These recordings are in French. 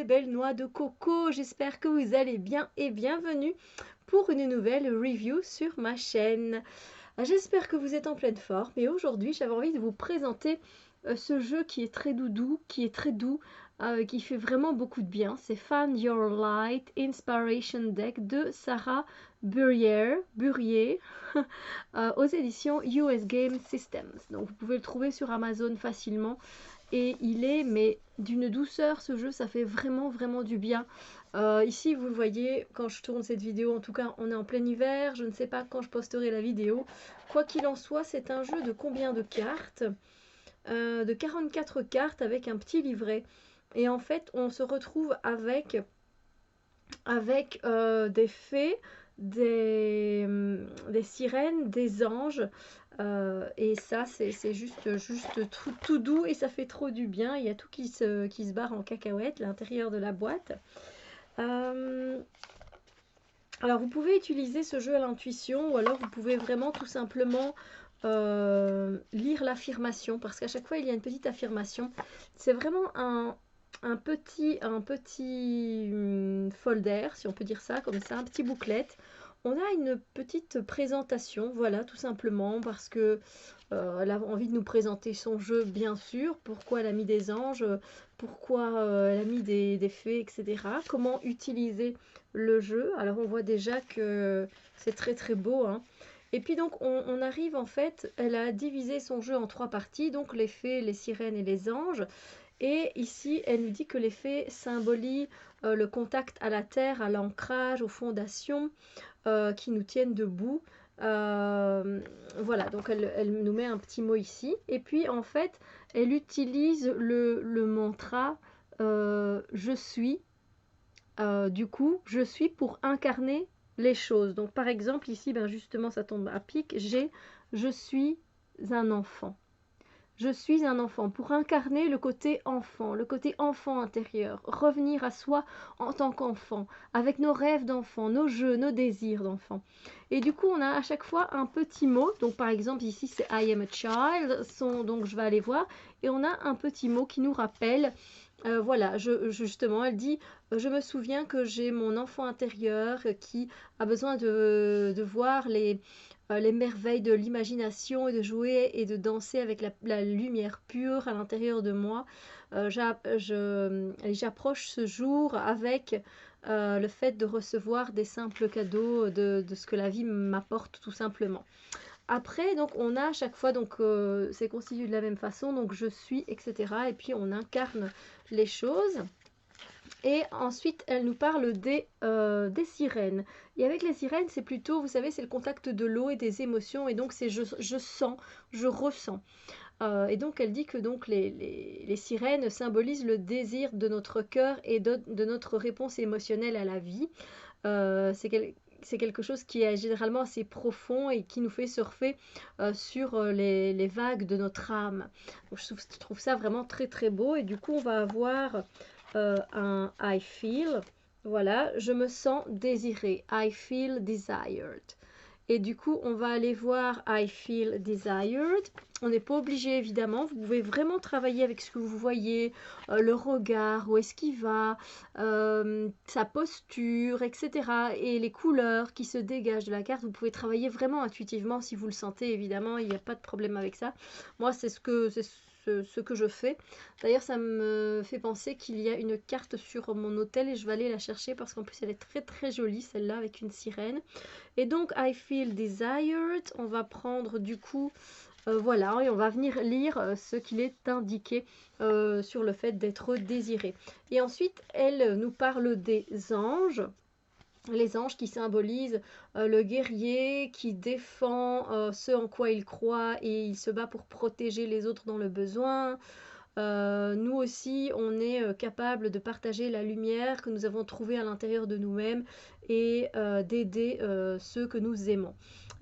mes belles noix de coco, j'espère que vous allez bien et bienvenue pour une nouvelle review sur ma chaîne. J'espère que vous êtes en pleine forme et aujourd'hui j'avais envie de vous présenter ce jeu qui est très doudou, qui est très doux, qui fait vraiment beaucoup de bien. C'est Find Your Light Inspiration Deck de Sarah Burrier aux éditions US Game Systems. Donc vous pouvez le trouver sur Amazon facilement et il est mais d'une douceur ce jeu, ça fait vraiment du bien. Ici vous le voyez quand je tourne cette vidéo, en tout cas on est en plein hiver, je ne sais pas quand je posterai la vidéo. Quoi qu'il en soit, c'est un jeu de combien de cartes de 44 cartes avec un petit livret. Et en fait on se retrouve avec des fées, des sirènes, des anges. Et ça, c'est juste tout doux et ça fait trop du bien. Il y a tout qui se barre en cacahuète, l'intérieur de la boîte. Alors, vous pouvez utiliser ce jeu à l'intuition ou alors vous pouvez vraiment tout simplement lire l'affirmation parce qu'à chaque fois, il y a une petite affirmation. C'est vraiment un petit folder, si on peut dire ça, comme ça, un petit booklet. On a une petite présentation, voilà, tout simplement, parce que elle a envie de nous présenter son jeu, bien sûr, pourquoi elle a mis des anges, pourquoi elle a mis des fées, etc. Comment utiliser le jeu. Alors on voit déjà que c'est très beau, hein. Et puis donc on arrive en fait, elle a divisé son jeu en 3 parties, donc les fées, les sirènes et les anges. Et ici, elle nous dit que les fées symbolisent le contact à la terre, à l'ancrage, aux fondations qui nous tiennent debout. Voilà, donc elle nous met un petit mot ici. Et puis, en fait, elle utilise le mantra je suis. Du coup, je suis pour incarner les choses. Donc, par exemple, ici, ben, justement, ça tombe à pic. Je suis un enfant. Je suis un enfant pour incarner le côté enfant intérieur, revenir à soi en tant qu'enfant, avec nos rêves d'enfant, nos jeux, nos désirs d'enfant. Et du coup, on a à chaque fois un petit mot. Donc, par exemple, ici, c'est I am a child. Donc, je vais aller voir. Et on a un petit mot qui nous rappelle. Voilà, justement, elle dit je me souviens que j'ai mon enfant intérieur qui a besoin de voir les merveilles de l'imagination et de jouer et de danser avec la lumière pure à l'intérieur de moi. J'approche ce jour avec le fait de recevoir des simples cadeaux de ce que la vie m'apporte tout simplement. Après, donc on a à chaque fois, donc c'est constitué de la même façon, donc je suis, etc. Et puis on incarne les choses. Et ensuite, elle nous parle des sirènes. Et avec les sirènes, c'est plutôt, vous savez, c'est le contact de l'eau et des émotions. Et donc, c'est je sens, je ressens. Et donc, elle dit que donc les sirènes symbolisent le désir de notre cœur et de notre réponse émotionnelle à la vie. C'est quelque chose qui est généralement assez profond et qui nous fait surfer sur les vagues de notre âme. Donc, je trouve ça vraiment très beau. Et du coup, on va avoir un I feel. Voilà, je me sens désiré. I feel desired. Et du coup, on va aller voir I feel desired. On n'est pas obligé, évidemment. Vous pouvez vraiment travailler avec ce que vous voyez, le regard, où est-ce qu'il va, sa posture, etc. Et les couleurs qui se dégagent de la carte. Vous pouvez travailler vraiment intuitivement si vous le sentez, évidemment. Il n'y a pas de problème avec ça. Moi, c'est ce que je fais. D'ailleurs, ça me fait penser qu'il y a une carte sur mon hôtel et je vais aller la chercher parce qu'en plus, elle est très jolie, celle-là, avec une sirène. Et donc, I feel desired, on va prendre du coup, voilà, et on va venir lire ce qu'il est indiqué sur le fait d'être désiré. Et ensuite, elle nous parle des anges. Les anges qui symbolisent le guerrier qui défend ce en quoi il croit et il se bat pour protéger les autres dans le besoin. Nous aussi, on est capable de partager la lumière que nous avons trouvée à l'intérieur de nous-mêmes et d'aider ceux que nous aimons.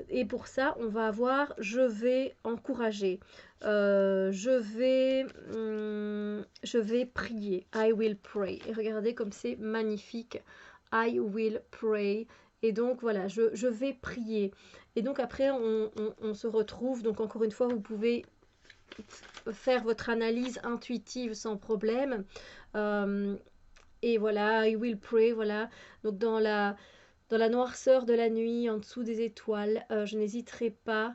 Et pour ça, on va avoir je vais encourager, je vais prier, I will pray. Et regardez comme c'est magnifique. I will pray. Et donc voilà, je vais prier. Et donc après, on se retrouve. Donc encore une fois, vous pouvez faire votre analyse intuitive sans problème. Et voilà, I will pray, voilà. Donc dans la noirceur de la nuit, en dessous des étoiles, je n'hésiterai pas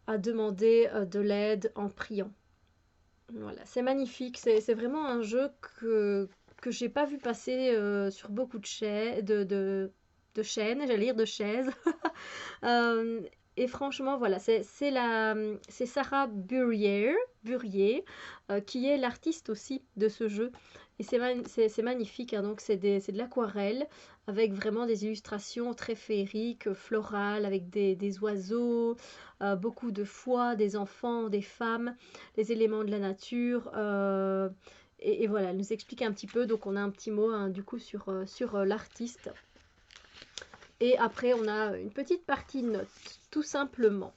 à demander de l'aide en priant. Voilà, c'est magnifique, c'est vraiment un jeu que j'ai pas vu passer sur beaucoup de chaînes, j'allais dire de chaises. Euh, et franchement, voilà, c'est Sarah Burrier qui est l'artiste aussi de ce jeu. Et c'est magnifique, hein, donc c'est de l'aquarelle avec vraiment des illustrations très féeriques, florales, avec des oiseaux, beaucoup de foie, des enfants, des femmes, les éléments de la nature. Et voilà, elle nous explique un petit peu. Donc on a un petit mot hein, du coup sur l'artiste. Et après, on a une petite partie notes, tout simplement.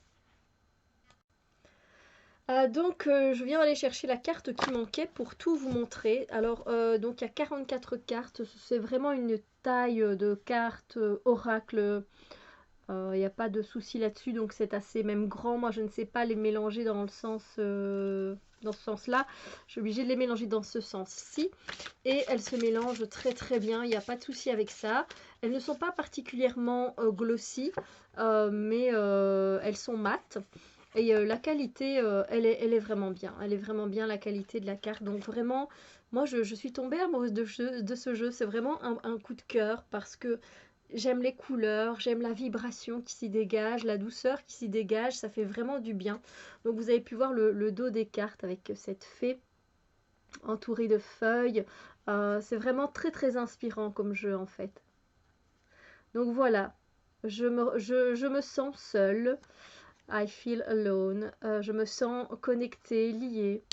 Je viens d'aller chercher la carte qui manquait pour tout vous montrer. Alors, donc il y a 44 cartes. C'est vraiment une taille de carte oracle. Il n'y a pas de souci là-dessus, donc c'est assez même grand. Moi, je ne sais pas les mélanger dans le sens, dans ce sens-là. Je suis obligée de les mélanger dans ce sens-ci. Et elles se mélangent très très bien. Il n'y a pas de souci avec ça. Elles ne sont pas particulièrement glossy, mais elles sont mates. Et la qualité, elle est vraiment bien. Elle est vraiment bien la qualité de la carte. Donc vraiment, moi, je suis tombée amoureuse de ce jeu. C'est vraiment un coup de cœur parce que j'aime les couleurs, j'aime la vibration qui s'y dégage, la douceur qui s'y dégage, ça fait vraiment du bien. Donc vous avez pu voir le dos des cartes avec cette fée entourée de feuilles. C'est vraiment très très inspirant comme jeu en fait. Donc voilà, je me sens seule. I feel alone. Je me sens connectée, liée.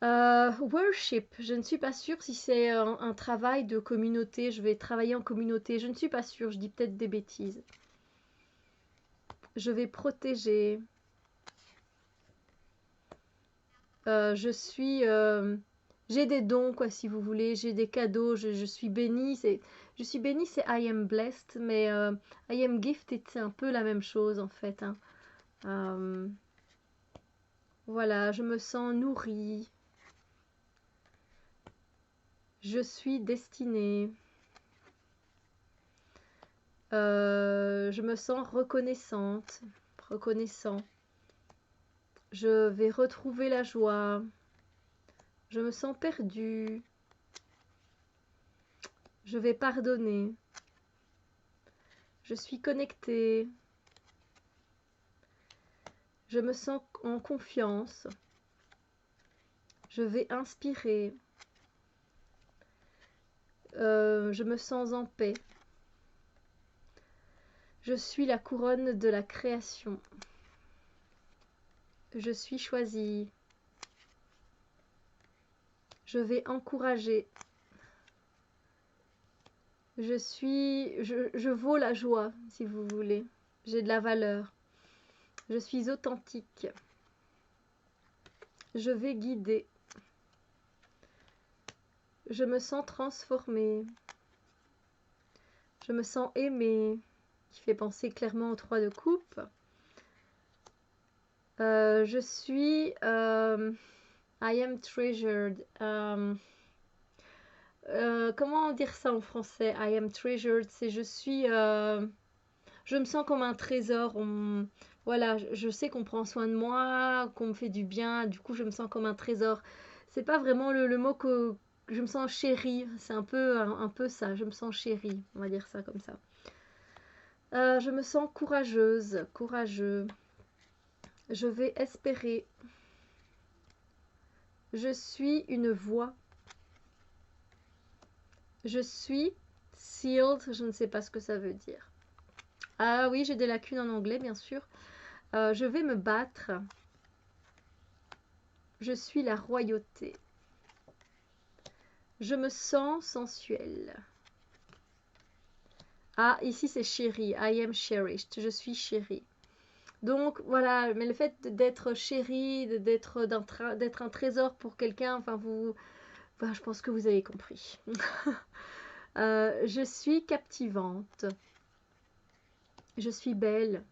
Worship, je ne suis pas sûre si c'est un travail de communauté. Je vais travailler en communauté. Je ne suis pas sûre. Je dis peut-être des bêtises. Je vais protéger. Je suis. J'ai des dons, quoi, si vous voulez. J'ai des cadeaux. Je suis bénie. Je suis bénie, c'est I am blessed. Mais I am gifted, c'est un peu la même chose, en fait. Hein. Voilà, je me sens nourrie. Je suis destinée. Je me sens reconnaissante, reconnaissant. Je vais retrouver la joie. Je me sens perdue. Je vais pardonner. Je suis connectée. Je me sens en confiance. Je vais inspirer. Je me sens en paix. Je suis la couronne de la création. Je suis choisie. Je vais encourager. Je vaux la joie, si vous voulez. J'ai de la valeur. Je suis authentique. Je vais guider. Je me sens transformée. Je me sens aimée. Qui fait penser clairement aux 3 de coupe. Je suis... I am treasured. Comment dire ça en français? I am treasured, c'est je suis... je me sens comme un trésor. Voilà, je sais qu'on prend soin de moi, qu'on me fait du bien. Du coup, je me sens comme un trésor. C'est pas vraiment le mot que je me sens chérie. C'est un peu ça. Je me sens chérie. On va dire ça comme ça. Je me sens courageuse, courageux. Je vais espérer. Je suis une voix. Je suis sealed. Je ne sais pas ce que ça veut dire. Ah oui, j'ai des lacunes en anglais, bien sûr. Je vais me battre. Je suis la royauté. Je me sens sensuelle. Ah, ici c'est chérie. I am cherished. Je suis chérie. Donc voilà, mais le fait d'être chérie, d'être un trésor pour quelqu'un, enfin je pense que vous avez compris. Je suis captivante. Je suis belle.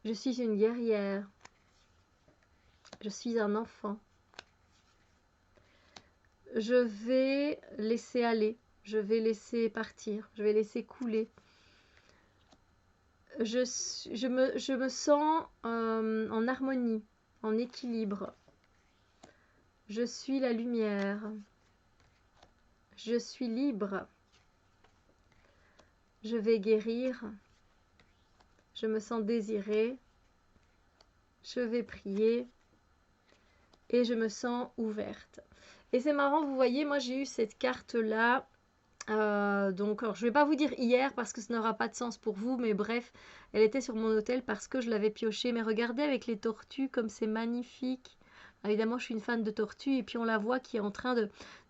Je suis une guerrière. Je suis un enfant. Je vais laisser aller. Je vais laisser partir. Je vais laisser couler. Je me sens en harmonie, en équilibre. Je suis la lumière. Je suis libre. Je vais guérir. Je me sens désirée. Je vais prier. Et je me sens ouverte. Et c'est marrant, vous voyez, moi j'ai eu cette carte-là. Donc, alors, je ne vais pas vous dire hier parce que ça n'aura pas de sens pour vous, mais bref, elle était sur mon hôtel parce que je l'avais piochée. Mais regardez avec les tortues comme c'est magnifique. Évidemment, je suis une fan de tortues et puis on la voit qui est en train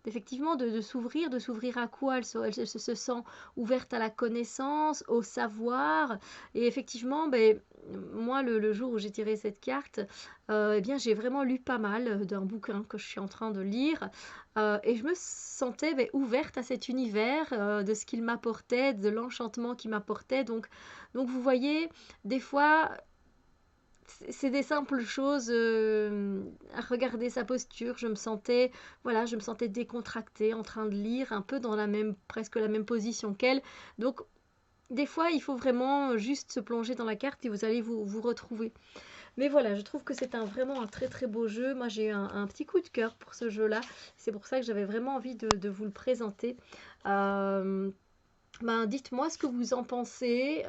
d'effectivement de s'ouvrir à quoi? Elle se sent ouverte à la connaissance, au savoir. Et effectivement, ben, moi, le jour où j'ai tiré cette carte, eh bien, j'ai vraiment lu pas mal d'un bouquin que je suis en train de lire. Et je me sentais ben, ouverte à cet univers, de ce qu'il m'apportait, de l'enchantement qu'il m'apportait. Donc, vous voyez, des fois, c'est des simples choses, à regarder sa posture, je me sentais, voilà, je me sentais décontractée, en train de lire, un peu dans la même, presque la même position qu'elle. Donc, des fois, il faut vraiment juste se plonger dans la carte et vous allez vous retrouver. Mais voilà, je trouve que c'est vraiment un très très beau jeu. Moi, j'ai eu un petit coup de cœur pour ce jeu-là. C'est pour ça que j'avais vraiment envie de vous le présenter. Euh, Ben, dites-moi ce que vous en pensez,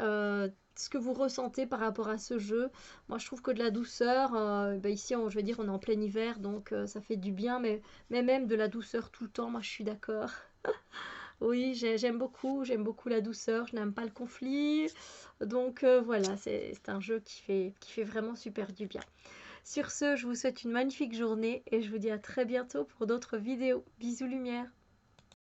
ce que vous ressentez par rapport à ce jeu. Moi, je trouve que de la douceur, ben ici, je vais dire, on est en plein hiver, donc ça fait du bien, mais même de la douceur tout le temps, moi, je suis d'accord. Oui, j'aime beaucoup la douceur, je n'aime pas le conflit. Donc voilà, c'est un jeu qui fait vraiment super du bien. Sur ce, je vous souhaite une magnifique journée et je vous dis à très bientôt pour d'autres vidéos. Bisous lumière.